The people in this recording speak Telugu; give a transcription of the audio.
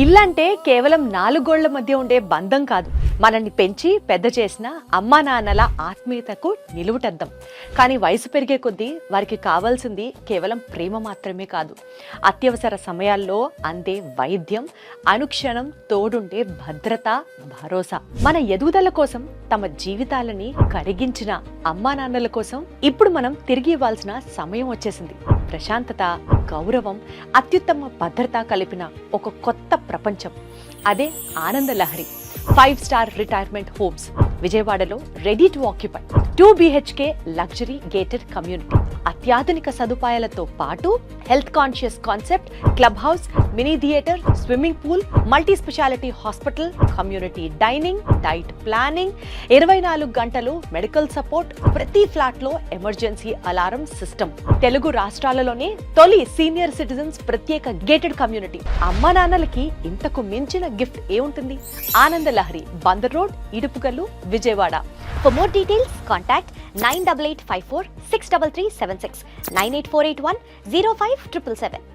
ఇల్లంటే కేవలం నాలుగు గోళ్ల మధ్య ఉండే బంధం కాదు, మనల్ని పెంచి పెద్ద చేసిన అమ్మా నాన్నల ఆత్మీయతకు నిలువుటద్దం. కానీ వయసు పెరిగే కొద్దీ వారికి కావాల్సింది కేవలం ప్రేమ మాత్రమే కాదు, అత్యవసర సమయాల్లో అందే వైద్యం, అనుక్షణం తోడుండే భద్రత, భరోసా. మన ఎదుగుదల కోసం తమ జీవితాలని కరిగించిన అమ్మా నాన్నల కోసం ఇప్పుడు మనం తిరిగి ఇవ్వాల్సిన సమయం వచ్చేసింది. ప్రశాంతత, గౌరవం, అత్యుత్తమ భద్రత కలిపిన ఒక కొత్త ప్రపంచం, అదే Ananda Lahari 5-star retirement homes విజయవాడలో ready to occupy 2 BHK luxury gated community. అత్యాధునిక సదుపాయాలతో పాటు health conscious concept, club house, mini theatre, swimming pool, multi speciality hospital, community dining, diet planning, 24 గంటలు మెడికల్ సపోర్ట్, ప్రతి ఫ్లాట్ లో ఎమర్జెన్సీ అలారం సిస్టమ్. తెలుగు రాష్ట్రాలలోనే తొలి సీనియర్ సిటిజన్స్ ప్రత్యేక గేటెడ్ కమ్యూనిటీ. అమ్మా నాన్నలకి ఇంతకు మించిన గిఫ్ట్ ఏముంటుంది? Ananda Lahari, Bandar road, Idupugallu, Vijayawada. For more details, contact 98854 63376 98481 05777.